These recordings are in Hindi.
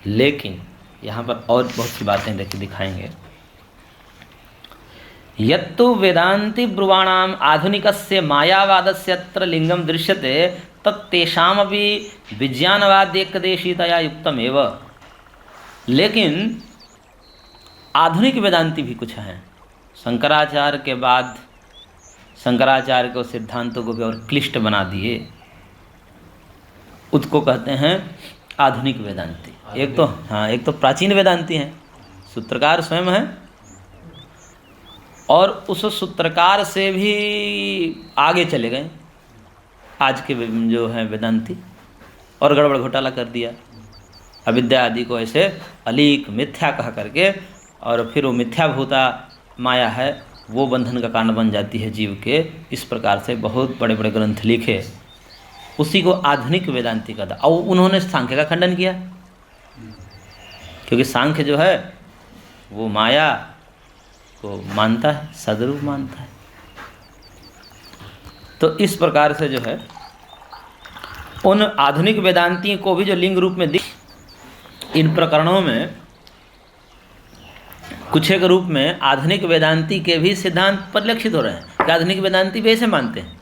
लेकिन यहाँ पर और बहुत सी बातें देखिए दिखाएंगे। यत्तु वेदांति ब्रुवाणाम आधुनिकस्य मायावादस्यत्र लिंगम दृश्यते तत्तेषामपि विज्ञानवाद्येकदेशीतया युक्तमेव। लेकिन आधुनिक वेदांति भी कुछ हैं, शंकराचार्य के बाद शंकराचार्य को सिद्धांतों को भी और क्लिष्ट बना दिए, उसको कहते हैं आधुनिक वेदांति। एक तो प्राचीन वेदांति हैं, सूत्रकार स्वयं हैं, और उस सूत्रकार से भी आगे चले गए आज के जो हैं वेदांती, और गड़बड़ घोटाला कर दिया, अविद्या आदि को ऐसे अलीक मिथ्या कह करके, और फिर वो मिथ्याभूता माया है वो बंधन का कारण बन जाती है जीव के। इस प्रकार से बहुत बड़े बड़े ग्रंथ लिखे, उसी को आधुनिक वेदांति का था। और उन्होंने सांख्य का खंडन किया, क्योंकि सांख्य जो है वो माया को मानता है, सदरूप मानता है। तो इस प्रकार से जो है उन आधुनिक वेदांतियों को भी जो लिंग रूप में इन प्रकरणों में कुछ एक रूप में आधुनिक वेदांती के भी सिद्धांत परिलक्षित हो रहे हैं कि आधुनिक वेदांती भी ऐसे मानते हैं,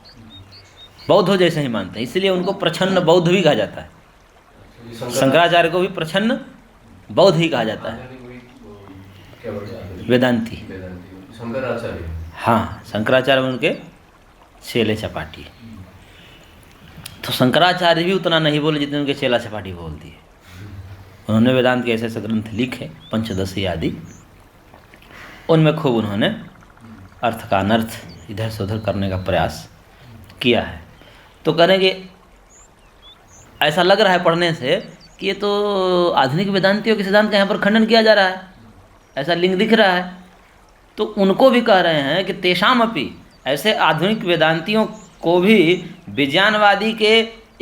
बौद्ध जैसे ही मानते हैं, इसलिए उनको प्रच्छन्न बौद्ध भी कहा जाता है। शंकराचार्य को भी प्रच्छन्न बौद्ध ही कहा जाता है, वेदांती। शंकराचार्य, हाँ, शंकराचार्य उनके चेले चपाटी। तो शंकराचार्य भी उतना नहीं बोले जितने उनके चेला चपाटी बोल दिए। उन्होंने वेदांत के ऐसे ऐसे ग्रंथ लिखे, पंचदशी आदि, उनमें खूब उन्होंने अर्थ का अनर्थ इधर से उधर करने का प्रयास किया है। तो करेंगे, ऐसा लग रहा है पढ़ने से कि ये तो आधुनिक वेदांतियों के सिद्धांत का यहाँ पर खंडन किया जा रहा है, ऐसा लिंग दिख रहा है। तो उनको भी कह रहे हैं कि तेषाम अपि, ऐसे आधुनिक वेदांतियों को भी विज्ञानवादी के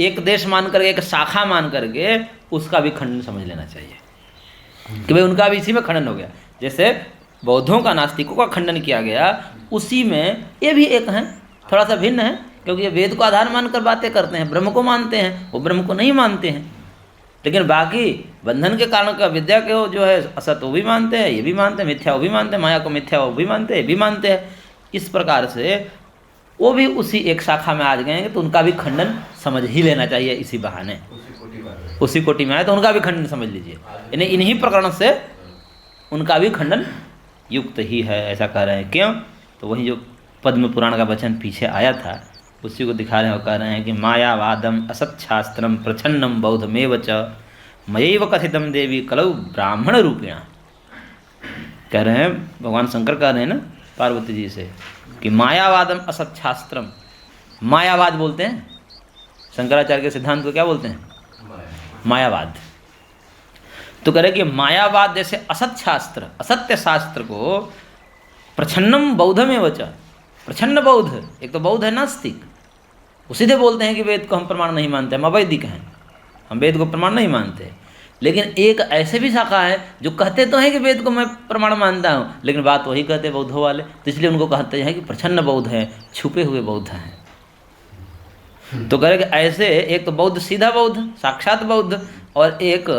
एक देश मान करके, एक शाखा मान करके उसका भी खंडन समझ लेना चाहिए कि भाई उनका भी इसी में खंडन हो गया। जैसे बौद्धों का नास्तिकों का खंडन किया गया, उसी में ये भी एक हैं, थोड़ा सा भिन्न है, क्योंकि ये वेद को आधार मानकर बातें करते हैं, ब्रह्म को मानते हैं, वो ब्रह्म को नहीं मानते हैं। लेकिन बाकी बंधन के कारण का विद्या को जो है असत वो भी मानते हैं, ये भी मानते हैं, मिथ्या वो भी मानते हैं, माया को मिथ्या वो भी मानते हैं, ये भी मानते हैं। इस प्रकार से वो भी उसी एक शाखा में आ गए, तो उनका भी खंडन समझ ही लेना चाहिए इसी बहाने, उसी कोटि में आए तो उनका भी खंडन समझ लीजिए। इन्हें इन्हीं प्रकरण से उनका भी खंडन युक्त ही है, ऐसा कह रहे हैं। क्यों? तो वही जो पद्म पुराण का वचन पीछे आया था उसी को दिखा रहे हैं और कह रहे हैं कि मायावादम असत्शास्त्रम प्रच्छन्नम बौद्धमेव च मयैव कथितम देवी कलौ ब्राह्मण रूपेण। कह रहे हैं, भगवान शंकर कह रहे हैं ना पार्वती जी से कि मायावादम असत्शास्त्रम, मायावाद बोलते हैं, शंकराचार्य के सिद्धांत को क्या बोलते हैं? मायावाद। तो कह रहे कि मायावाद जैसे असत शास्त्र, असत्य शास्त्र को प्रच्छन्नम बौद्धमेव च, प्रच्छन्न बौद्ध, एक तो बौद्ध है नास्तिक, वो सीधे बोलते हैं कि वेद को हम प्रमाण नहीं मानते, हम अवैदिक हैं, हम वेद को प्रमाण नहीं मानते। लेकिन एक ऐसे भी शाखा है जो कहते तो हैं कि वेद को मैं प्रमाण मानता हूँ, लेकिन बात वही कहते हैं बौद्धों वाले, तो इसलिए उनको कहते हैं कि प्रच्छन्न बौद्ध हैं, छुपे हुए बौद्ध हैं। तो कह रहे कि ऐसे एक तो बौद्ध सीधा बौद्ध, साक्षात बौद्ध, और एक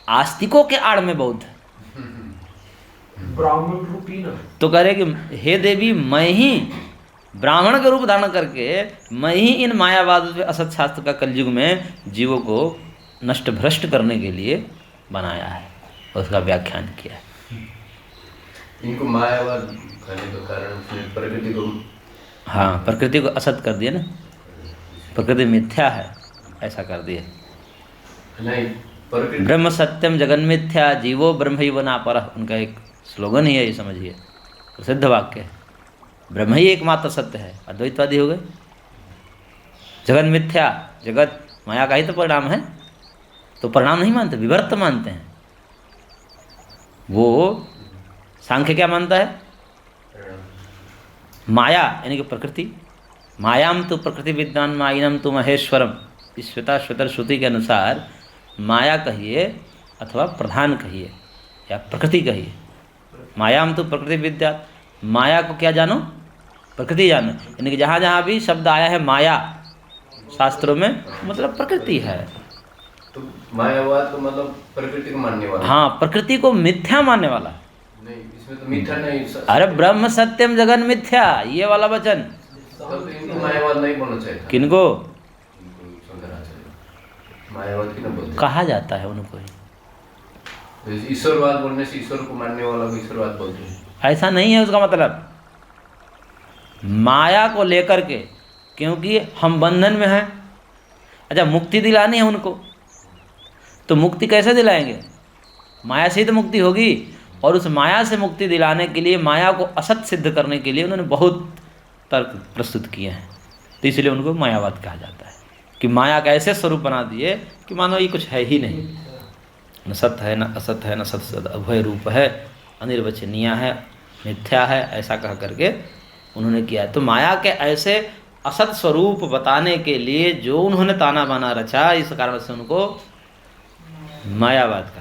आस्तिकों के आड़ में बौद्ध, ब्राह्मण रूपी ना। तो कह रहे कि हे देवी, मैं ही ब्राह्मण का रूप धारण करके मैं ही इन मायावाद असत शास्त्र का कलयुग में जीवों को नष्ट भ्रष्ट करने के लिए बनाया है और उसका व्याख्यान किया है। इनको मायावाद कहने का कारण उसने प्रकृति को, हाँ, प्रकृति को असत कर दिया ना, प्रकृति मिथ्या है ऐसा कर दिया। नहीं, प्रकृति ब्रह्म सत्यम जगन मिथ्या जीवो ब्रह्मैव नापरः, उनका एक स्लोगन ही है, ये समझिए, प्रसिद्ध वाक्य है। ब्रह्म ही एकमात्र सत्य है, अद्वैतवादी हो गए। जगन मिथ्या, जगत माया का ही तो परिणाम है, तो परिणाम नहीं मानते, विवर्त मानते हैं। वो सांख्य क्या मानता है? माया यानी कि प्रकृति, मायाम तो प्रकृति विद्वान माइनम तो महेश्वरम, इस श्वेता श्वेतर श्रुति के अनुसार माया कहिए अथवा प्रधान कहिए या प्रकृति कहिए। मायाम तो प्रकृति विद्या, माया को क्या जानो? प्रकृति जानो। यानी कि जहाँ जहाँ भी शब्द आया है माया शास्त्रों में, मतलब प्रकृति है। तो मायावाद का मतलब प्रकृति को मानने वाला। हाँ, प्रकृति को मिथ्या मानने वाला। नहीं, इसमें तो मिथ्या नहीं। अरे ब्रह्म सत्यम जगन मिथ्या, ये वाला वचन। तब तो इनको मायावाद नहीं बोलना चाहिए था। किनको शंकराचार्य मायावाद क्यों बोलते? कहा जाता है उनको? तो ईश्वरवाद बोलने से ईश्वर को मानने वाला को ईश्वरवाद बोलते हैं। ऐसा नहीं है उसका मतलब। माया को लेकर के, क्योंकि हम बंधन में हैं। अच्छा, मुक्ति दिलानी है उनको, तो मुक्ति कैसे दिलाएंगे? माया से ही तो मुक्ति होगी। और उस माया से मुक्ति दिलाने के लिए, माया को असत सिद्ध करने के लिए उन्होंने बहुत तर्क प्रस्तुत किए हैं। तो इसलिए उनको मायावाद कहा जाता है कि माया का ऐसे स्वरूप बना दिए कि मानो ये कुछ है ही नहीं, न सत्य है, न असत है, न सत अभय रूप है, अनिर्वचनीय है, मिथ्या है, ऐसा कह करके उन्होंने किया है। तो माया के ऐसे असत स्वरूप बताने के लिए जो उन्होंने ताना बाना रचा, इस कारण से उनको मायावाद कहा।